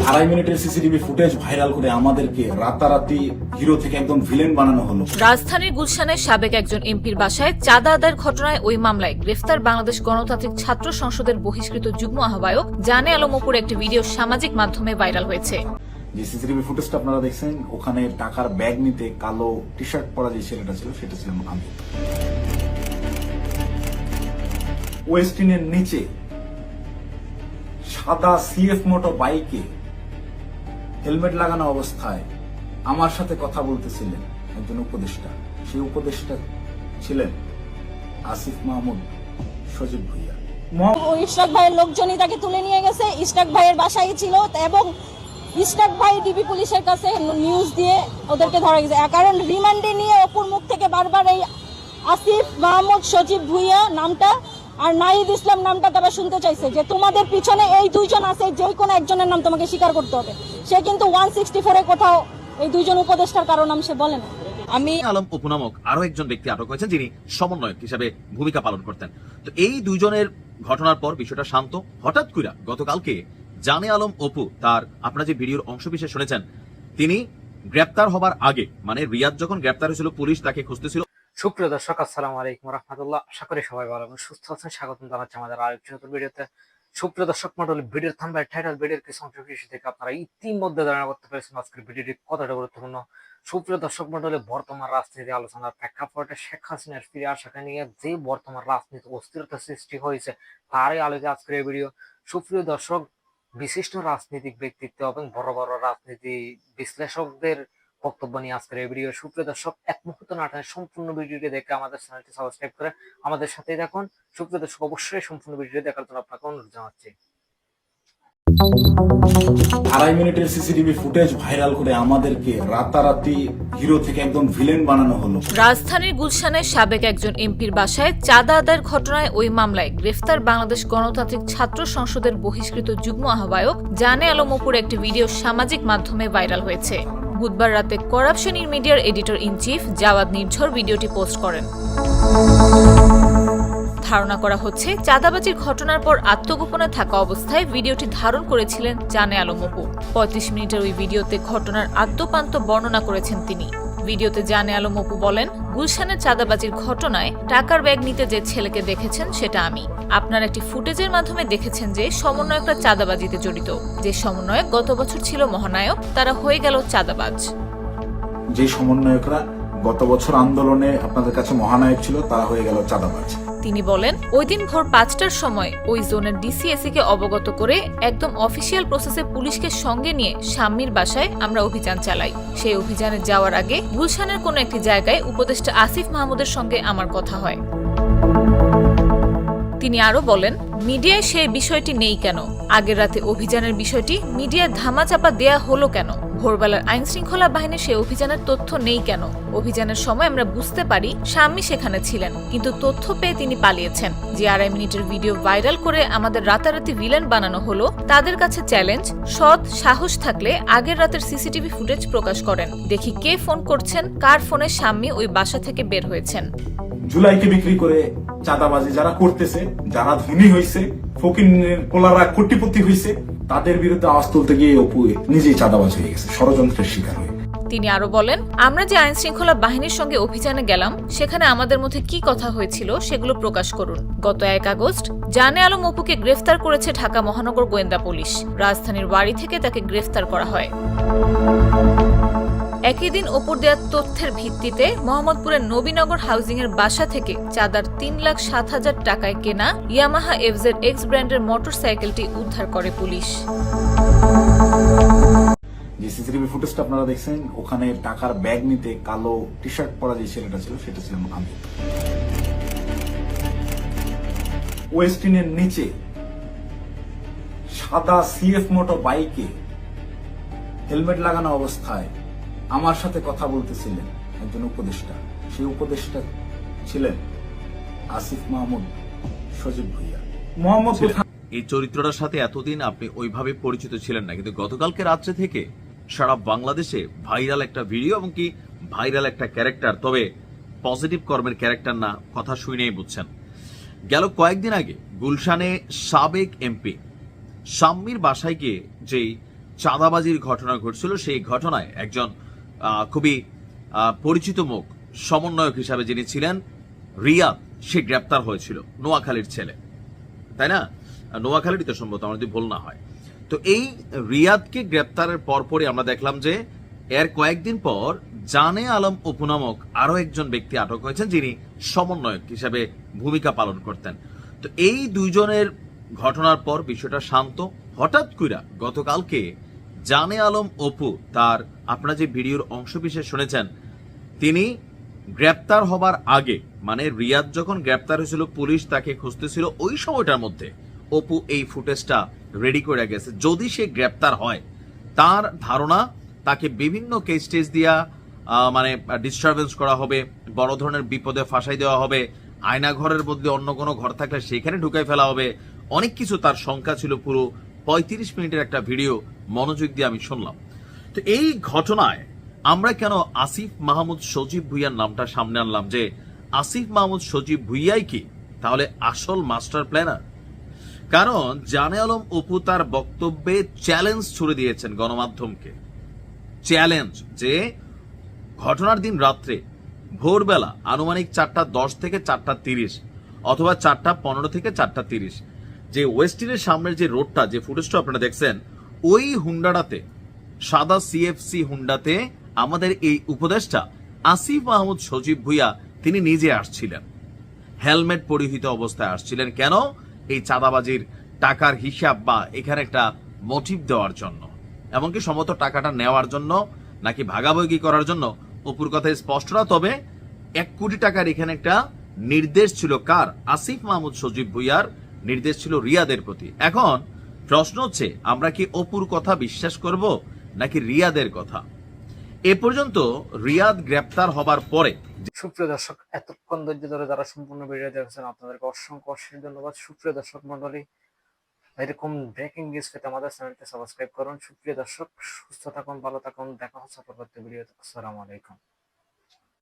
আড়াই মিনিটের CCTV footage viral করে আমাদেরকে রাতারাতি হিরো থেকে একদম ভিলেন বানানো হলো। রাজধানীর গুলশানের সাবেক একজন এমপির বাসায় চাঁদা আদায়ের ঘটনায় ওই মামলায় গ্রেফতার বাংলাদেশ গণতান্ত্রিক ছাত্র সংসদের বহিষ্কৃত যুগ্ম আহ্বায়ক জানে আলম অপুর একটি ভিডিও সামাজিক মাধ্যমে ভাইরাল হয়েছে। যে সিসিটিভি ফুটেজটা আপনারা দেখছেন, ওখানে টাকার ব্যাগ নিতে কালো টি শার্ট পরা যে ছেলেটা ছিল সেটা ছিলাম আমি। ওয়েস্টিনের নিচে সাদা সিএফ মোটো বাইকে হেলমেট লাগানো অবস্থায় আমার সাথে কথা বলতেছিলেন একজন উপদেষ্টা। সেই উপদেষ্টা ছিলেন আসিফ মাহমুদ, সজীব ভুইয়া। ইশরাক ভাইয়ের লোকজনই তাকে তুলে নিয়ে গেছে। ইশরাক ভাইয়ের বাসায় ছিল এবং ইশরাক ভাই ডিবি পুলিশের কাছে নিউজ দিয়ে ওদেরকে ধরা গেছে। কারণ রিমান্ডে নিয়ে অপুর মুখ থেকে বারবার এই আসিফ মাহমুদ, সজীব ভুইয়া নামটা আর নাহিদ ইসলাম নামটা তারা শুনতে চাইছে যে তোমাদের পিছনে এই দুইজন আছে, যে কোনো একজনের নাম তোমাকে স্বীকার করতে হবে। সে কিন্তু 164 এ কোথাও এই দুইজন উপদেষ্টার কারো নাম সে বলে না। আমি আলম অপু নামক আরো একজন ব্যক্তি আটক হয়েছেন, যিনি সমন্বয়ক হিসেবে ভূমিকা পালন করতেন। তো এই দুইজনের ঘটনার পর বিষয়টা শান্ত। হঠাৎ করে গতকালকে জানে আলম অপু তার আপনারা যে ভিডিওর অংশবিশেষ শুনেছেন, তিনি গ্রেপ্তার হবার আগে, মানে রিয়াদ যখন গ্রেপ্তার হয়েছিল, পুলিশ তাকে খুঁজতেছিল। সুপ্রিয় দর্শক, আসসালামু আলাইকুম রাহমাতুল্লাহ। আশা করি সবাই ভালো এবং সুস্থ আছেন। স্বাগতম জানাচ্ছি আমাদের আরেকটি নতুন ভিডিওতে। সুপ্রিয় দর্শক মণ্ডলী, ভিডিওর থাম্বনেল, টাইটেল, ভিডিওর কিছু অংশ থেকে আপনারা ইতিমধ্যে ধারণা করতে পেরেছেন আজকের ভিডিওটি কতটা গুরুত্বপূর্ণ। সুপ্রিয় দর্শক মণ্ডলী, বর্তমান রাজনীতি আলোচনার প্রেক্ষাপটে শেখ হাসিনার ফিরে আসাকে নিয়ে যে বর্তমান রাজনীতি অস্থিরতা সৃষ্টি হয়েছে তারই আলোকে আজকের এই ভিডিও। সুপ্রিয় দর্শক, বিশিষ্ট রাজনৈতিক ব্যক্তিত্ব এবং বড় বড় রাজনীতি বিশ্লেষকদের বক্তব্য নিয়ে আজকের এই ভিডিও। সুপ্রিয় দর্শক, এক মুহূর্ত না টানে সম্পূর্ণ ভিডিওটি দেখে আমাদের চ্যানেলটি সাবস্ক্রাইব করে আমাদের সাথেই দেখুন। সুপ্রিয় দর্শক, অবশ্যই সম্পূর্ণ ভিডিওটি দেখার জন্য আপনাকে অনুরোধ জানাচ্ছি। আড়াই মিনিটের সিসিটিভি ফুটেজ ভাইরাল করে আমাদেরকে রাতারাতি হিরো থেকে একদম ভিলেন বানানো হলো। রাজধানীর গুলশানের সাবেক একজন এমপির বাসায় চাঁদা আদায়ের ঘটনায় ওই মামলায় গ্রেফতার বাংলাদেশ গণতান্ত্রিক ছাত্র সংসদের বহিষ্কৃত যুগ্ম আহ্বায়ক জানে আলম অপুর একটি ভিডিও সামাজিক মাধ্যমে ভাইরাল হয়েছে। বুধবার রাতে করাপশন মিডিয়ার এডিটর ইন চিফ জাওয়াদ নির্ঝর ভিডিওটি পোস্ট করেন। ধারণা করা হচ্ছে চাঁদাবাজির ঘটনার পর আত্মগোপনে থাকা অবস্থায় ভিডিওটি ধারণ করেছিলেন জানে আলম অপু। 35 মিনিটের ওই ভিডিওতে ঘটনার আদ্যোপান্ত বর্ণনা করেছেন তিনি। ভিডিওতে জানে আলম অপু বলেন, গুলশানের চাঁদাবাজির ঘটনায় টাকার ব্যাগ নিতে যে ছেলেকে দেখেছেন সেটা আমি। আপনার একটি ফুটেজের মাধ্যমে দেখেছেন যে সমন্বয়করা চাঁদাবাজিতে জড়িত। যে সমন্বয়ক গত বছর ছিল মহানায়ক, তারা হয়ে গেল চাঁদাবাজ। যে সমন্বয়করা গত বছর আন্দোলনে আপনাদের কাছে মহানায়ক ছিল, তারা হয়ে গেল চাঁদাবাজ। তিনি বলেন, ওই দিন ভোর 5টার সময় ওই জোনের ডিসিএসি কে অবগত করে একদম অফিসিয়াল প্রসেসে পুলিশকে সঙ্গে নিয়ে শাম্মীর বাসায় আমরা অভিযান চালাই। সেই অভিযানে যাওয়ার আগে গুলশানের কোনো একটি জায়গায় উপদেষ্টা আসিফ মাহমুদের সঙ্গে আমার কথা হয়। তিনি আরো বলেন, মিডিয়ায় সেই বিষয়টি নেই কেন? আগের রাতে অভিযানের বিষয়টি মিডিয়ায় ধামাচাপা দেয়া হলো কেন? ভোরবেলার আইন শৃঙ্খলা বাহিনীর সেই অভিযানের তথ্য নেই কেন? অভিযানের সময় আমরা বুঝতে পারি শাম্মী সেখানে ছিলেন, কিন্তু তথ্য পেয়ে তিনি পালিয়েছেন। যে আড়াই মিনিটের ভিডিও ভাইরাল করে আমাদের রাতারাতি ভিলেন বানানো হলো, তাদের কাছে চ্যালেঞ্জ, সৎ সাহস থাকলে আগের রাতের সিসিটিভি ফুটেজ প্রকাশ করেন, দেখি কে ফোন করছেন, কার ফোনে শাম্মী ওই বাসা থেকে বের হয়েছেন। জুলাইকে বিক্রি করে চাঁদাবাজি যারা করতেছে, যারা ধনী হয়েছে, ফকিরের পোলারা কোটিপতি হয়েছে, তাদের বিরুদ্ধে আওয়াজ তুলতে গিয়ে অপু নিজেই চাঁদাবাজ হয়ে গেছে, ষড়যন্ত্রের শিকার হয়ে। তিনি আরো বলেন, আমরা যে আইন শৃঙ্খলা বাহিনীর সঙ্গে অভিযানে গেলাম, সেখানে আমাদের মধ্যে কি কথা হয়েছিল সেগুলো প্রকাশ করুন। গত 1 আগস্ট জানে আলম অপুকে গ্রেফতার করেছে ঢাকা মহানগর গোয়েন্দা পুলিশ। রাজধানীর বাড়ি থেকে তাকে গ্রেফতার করা হয়। একই দিন অপুর দেওয়া তথ্যের ভিত্তিতে মোহাম্মদপুরের নবীনগর হাউজিং এর বাসা থেকে চাঁদার 3,07,000 টাকায় কেনা ইয়ামাহা FZ-X ব্র্যান্ডের মোটরসাইকেলটি উদ্ধার করে পুলিশ। যে সিসিটিভি ফুটেজটা আপনারা দেখছেন, ওখানে টাকার ব্যাগ নিতে কালো টি শার্ট পরা যে ছেলেটা ছিল সেটা ছিলাম আমি। ওয়েস্টিনের নিচে সাদা সিএফ মোটো বাইকে হেলমেট লাগানো অবস্থায় আমার সাথে কথা বলতেছিলেন একজন উপদেষ্টা। সেই উপদেষ্টা ছিলেন আসিফ মাহমুদ, সজীব ভুইয়া। মোহাম্মদ এই চরিত্রটার সাথে এতদিন আপনি ওইভাবে পরিচিত ছিলেন না, কিন্তু গতকালকে রাত্রে থেকে সারা বাংলাদেশে ভাইরাল একটা ভিডিও এবং কি ভাইরাল একটা ক্যারেক্টার, তবে পজিটিভ কর্মের ক্যারেক্টার না, কথা শুনেই বুঝছেন। গেল কয়েকদিন আগে গুলশানে সাবেক এমপি শাম্মীর বাসায় গিয়ে যেই চাঁদাবাজির ঘটনা ঘটছিল সেই ঘটনায় একজন খুবই পরিচিত মুখ সমন্বয়ক হিসাবে যিনি ছিলেন রিয়াদ, সে গ্রেপ্তার হয়েছিল। নোয়াখালীর ছেলে, তাই না? নোয়াখালীরই তো সম্ভবত, আমার যদি ভুল না হয়। তো এই রিয়াদকে গ্রেপ্তারের পরপরই আমরা দেখলাম যে এর কয়েকদিন পর জানে আলম অপু নামক আরো একজন ব্যক্তি আটক হয়েছেন, যিনি সমন্বয়ক হিসাবে ভূমিকা পালন করতেন। তো এই দুইজনের ঘটনার পর বিষয়টা শান্ত। হঠাৎ কইরা গতকালকে জানে আলম অপু তার, আপনারা যে ভিডিওর অংশবিশেষ শুনেছেন, তিনি গ্রেপ্তার হবার আগে, মানে রিয়াদ যখন গ্রেপ্তার হয়েছিল, পুলিশ তাকে খুঁজতেছিল, ওই সময়টার মধ্যে অপু এই ফুটেজটা রেডি করে গেছে। যদি সে গ্রেপ্তার হয়, তার ধারণা তাকে বিভিন্ন কেস টেস দিয়া মানে ডিস্টারবেন্স করা হবে, বড় ধরনের বিপদে ফাঁসাই দেওয়া হবে, আয়না ঘরের বদলে অন্য কোনো ঘর থাকলে সেখানে ঢুকাই ফেলা হবে, অনেক কিছু তার শঙ্কা ছিল। পুরো 35 মিনিটের একটা ভিডিও মনোযোগ দিয়ে আমি শুনলাম। তো এই ঘটনায় আমরা কেন আসিফ মাহমুদ সজীব ভুইয়ার নামটা সামনে আনলাম, যে আসিফ মাহমুদ সজীব ভুইয়াই কি তাহলে আসল মাস্টার প্ল্যানার? কারণ জানে আলম অপু তার বক্তব্যে চ্যালেঞ্জ ছুড়ে দিয়েছেন গণমাধ্যমকে। চ্যালেঞ্জ যে ঘটনার দিন রাত্রে ভোরবেলা আনুমানিক 4:10 থেকে 4:30 অথবা 4:15 থেকে 4:30 যে ওয়েস্টিনের সামনের যে রোডটা, যে ফুটেজটা আপনারা দেখছেন, ওই হুন্ডাটাতে, সাদা সিএফসি হুন্ডাতে আমাদের এই উপদেষ্টা আসিফ মাহমুদ সজীব ভুইয়া তিনি নিজে আসছিলেন, হেলমেট পরিহিত অবস্থায় আসছিলেন। কেন? এই চাঁদাবাজির টাকার হিসাব বা এখানে একটা মোটিভ দেওয়ার জন্য, এমনকি সম্ভবত টাকাটা নেওয়ার জন্য নাকি ভাগাভাগি করার জন্য, অপুর কথায় স্পষ্ট না। তবে 1 কোটি টাকার এখানে একটা নির্দেশ ছিল কার? আসিফ মাহমুদ সজীব ভুইয়ার নির্দেশ ছিল রিয়াদের প্রতি। এখন প্রশ্ন হচ্ছে, আমরা কি অপুর কথা বিশ্বাস করব নাকি রিয়াদের কথা? এ পর্যন্ত রিয়াদ গ্রেপ্তার হবার পরে, সুপ্রিয় দর্শক, এতক্ষণ ধৈর্য ধরে যারা সম্পূর্ণ ভিডিও দেখছেন আপনাদেরকে অসংখ্য ধন্যবাদ। সুপ্রিয় দর্শক মন্ডলী, এরকম ব্রেকিং নিউজ পেতে আমাদের চ্যানেলটি সাবস্ক্রাইব করুন। সুপ্রিয় দর্শক, সুস্থ থাকুন, ভালো থাকুন, দেখা হচ্ছে পরবর্তী ভিডিওতে। আসসালামু আলাইকুম।